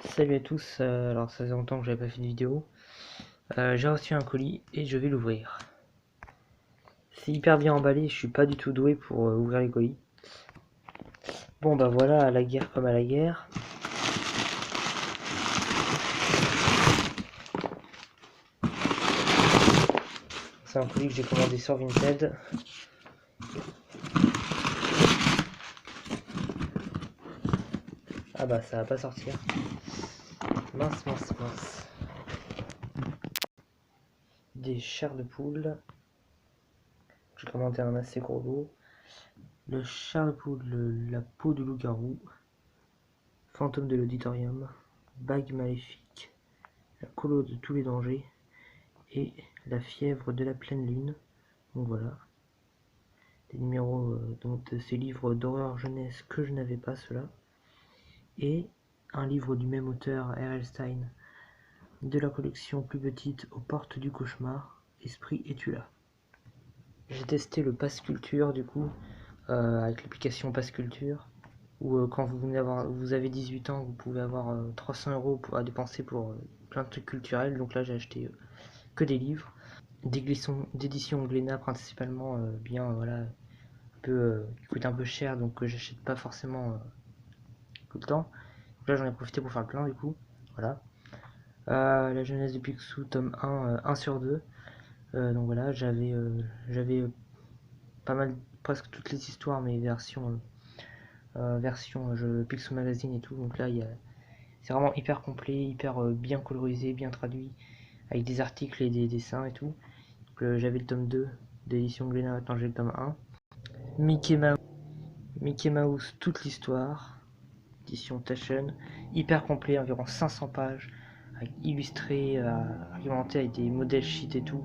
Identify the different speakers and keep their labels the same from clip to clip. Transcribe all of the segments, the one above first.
Speaker 1: Salut à tous, alors ça faisait longtemps que j'avais pas fait de vidéo. J'ai reçu un colis et je vais l'ouvrir. C'est hyper bien emballé, je suis pas du tout doué pour ouvrir les colis. Bon bah voilà, à la guerre comme à la guerre. C'est un colis que j'ai commandé sur Vinted. Ah bah ça va pas sortir. Mince, mince, mince. Des chairs de poule. J'ai commandé un assez gros lot. Le chair de poule, la peau de loup-garou. Fantôme de l'auditorium. Bague maléfique. La colo de tous les dangers. Et la fièvre de la pleine lune. Donc voilà. Des numéros donc de ces livres d'horreur jeunesse que je n'avais pas cela, et un livre du même auteur, R.L. Stein, de la collection plus petite aux portes du cauchemar, Esprit es-tu là. J'ai testé le Pass Culture du coup, avec l'application Pass Culture, où quand vous avez 18 ans, vous pouvez avoir 300 euros à dépenser pour plein de trucs culturels. Donc là j'ai acheté que des livres, d'édition Glénat principalement, bien voilà, qui coûte un peu cher, donc j'achète pas forcément tout le temps. Donc là j'en ai profité pour faire le plein du coup. Voilà. La jeunesse de Picsou, tome 1, 1 sur 2. Donc voilà, j'avais pas mal, presque toutes les histoires, mais version Picsou Magazine et tout. Donc là c'est vraiment hyper complet, hyper bien colorisé, bien traduit, avec des articles et des dessins et tout. Donc j'avais le tome 2 d'édition Glénat, maintenant j'ai le tome 1. Mickey Mouse, toute l'histoire, édition Taschen, hyper complet, environ 500 pages, illustré, argumenté avec des modèles sheet et tout,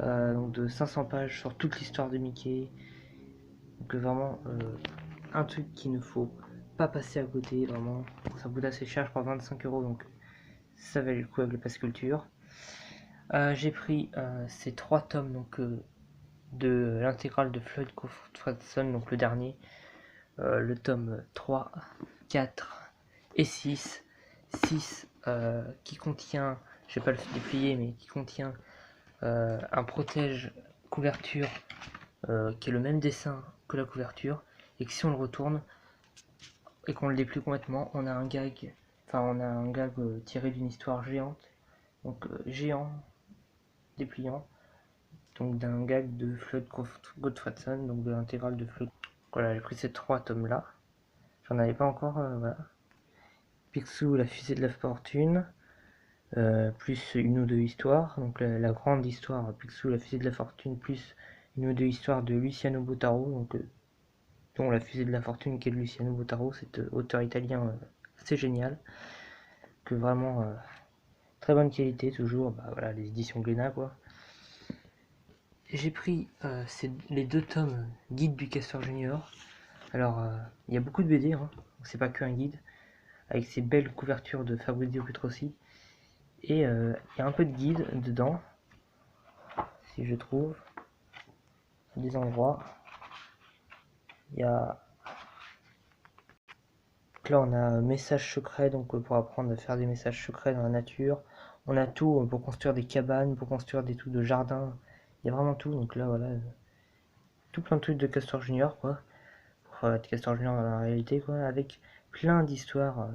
Speaker 1: donc de 500 pages sur toute l'histoire de Mickey. Donc vraiment un truc qu'il ne faut pas passer à côté, vraiment. Ça coûte assez cher, je crois 25 euros, donc ça valait le coup avec le pass culture. J'ai pris ces 3 tomes donc, de l'intégrale de Floyd Crawfordson, donc le dernier, le tome 3, 4 et 6. 6 qui contient, je vais pas le déplier, mais qui contient un protège couverture qui est le même dessin que la couverture, et que si on le retourne et qu'on le déplie complètement, on a un gag, tiré d'une histoire géante, donc géant dépliant, donc d'un gag de Floyd Gottfredson, donc de l'intégrale de Floyd. Voilà, j'ai pris ces 3 tomes là. J'en avais pas encore, voilà. Picsou, la fusée de la fortune, plus une ou deux histoires. Donc la grande histoire, Picsou, la fusée de la fortune, plus une ou deux histoires de Luciano Buttaro, donc, dont la fusée de la fortune qui est de Luciano Buttaro, cet auteur italien assez génial, que vraiment très bonne qualité toujours, bah voilà, les éditions Glénat quoi. J'ai pris les 2 tomes guide du Castor Junior. Alors il y a beaucoup de BD, hein, c'est pas que un guide, avec ces belles couvertures de Fabrizio Petrossi. Et il y a un peu de guide dedans, si je trouve, à des endroits. Il y a... Donc là on a messages secrets, donc pour apprendre à faire des messages secrets dans la nature. On a tout pour construire des cabanes, pour construire des trucs de jardin. Il y a vraiment tout, donc là voilà, tout plein de trucs de Castor Junior quoi. Pour être Castor Junior dans la réalité quoi, avec plein d'histoires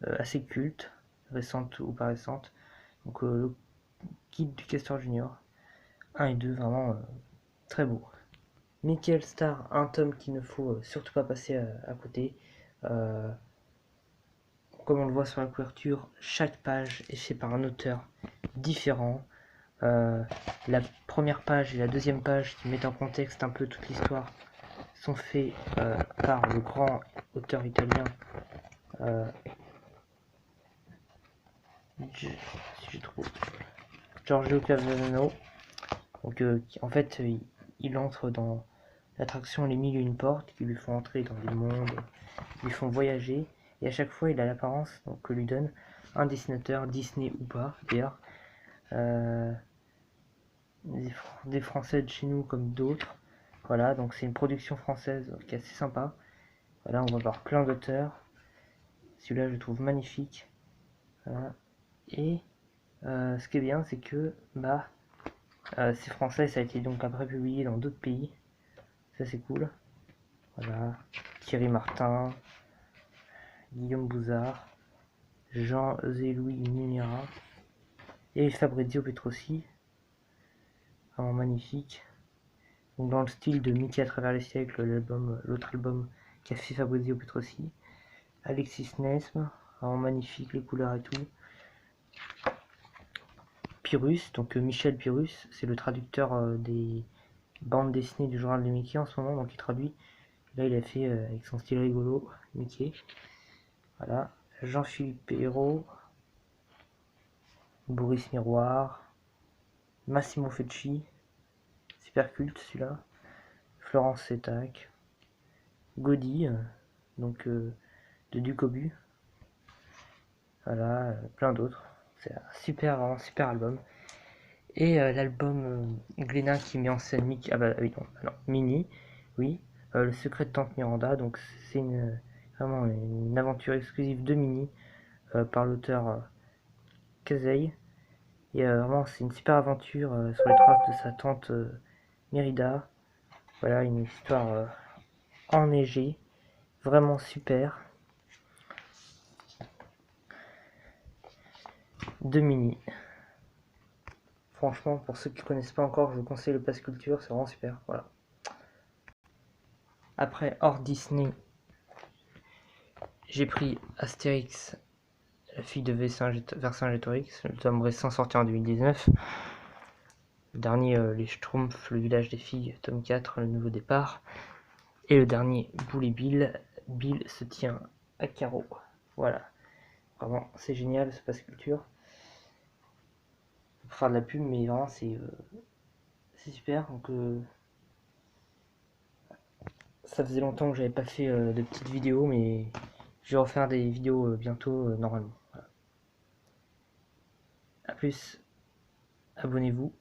Speaker 1: assez cultes, récentes ou pas récentes. Donc le guide du Castor Junior, 1 et 2, vraiment très beau. Michael Starr, un tome qu'il ne faut surtout pas passer à côté. Euh, Comme on le voit sur la couverture, chaque page est faite par un auteur différent. La première page et la deuxième page qui mettent en contexte un peu toute l'histoire sont faits par le grand auteur italien si je trouve Giorgio Cavallano. Donc en fait il entre dans l'attraction Les Mille et une portes qui lui font entrer dans des mondes, qui lui font voyager, et à chaque fois il a l'apparence que lui donne un dessinateur, Disney ou pas d'ailleurs, euh, des Français de chez nous comme d'autres. Voilà, donc c'est une production française qui est assez sympa. Voilà, on va voir plein d'auteurs. Celui-là je le trouve magnifique. Voilà. Et ce qui est bien, c'est que c'est français, ça a été donc après publié dans d'autres pays. Ça c'est cool. Voilà. Thierry Martin, Guillaume Bouzard, Jean-Louis Munira et Fabrizio Petrossi. Vraiment magnifique. Donc dans le style de Mickey à travers les siècles, l'autre album qu'a fait Fabrizio Petrossi. Alexis Nesme, vraiment magnifique, les couleurs et tout. Pyrrhus, donc Michel Pyrrhus, c'est le traducteur des bandes dessinées du journal de Mickey en ce moment, donc il traduit. Là il a fait avec son style rigolo, Mickey. Voilà. Jean-Philippe Hérault, Boris Miroir, Massimo Fecci, super culte celui-là. Florence Setac, Gaudi, donc de Ducobu. Voilà, plein d'autres. C'est un super, vraiment super album. Et l'album Glénat qui met en scène Mickey, ah bah oui, non, Minnie, oui, Le secret de Tante Miranda, donc c'est vraiment une aventure exclusive de Minnie par l'auteur Kazay. Et vraiment c'est une super aventure sur les traces de sa tante Mérida. Voilà, une histoire enneigée, vraiment super, de Minnie. Franchement, pour ceux qui ne connaissent pas encore, je vous conseille le Pass Culture, c'est vraiment super. Voilà. Après, hors Disney, j'ai pris Astérix, la fille de Vercingétorix, le tome récent sorti en 2019. Le dernier, Les Schtroumpfs, le village des filles, tome 4, le nouveau départ. Et le dernier, Boule et Bill, Bill se tient à carreau. Voilà. Vraiment, c'est génial ce Pass Culture. Pour faire de la pub, mais vraiment, c'est super. Donc, ça faisait longtemps que j'avais pas fait de petites vidéos, mais je vais refaire des vidéos bientôt, normalement. Voilà. A plus, abonnez-vous.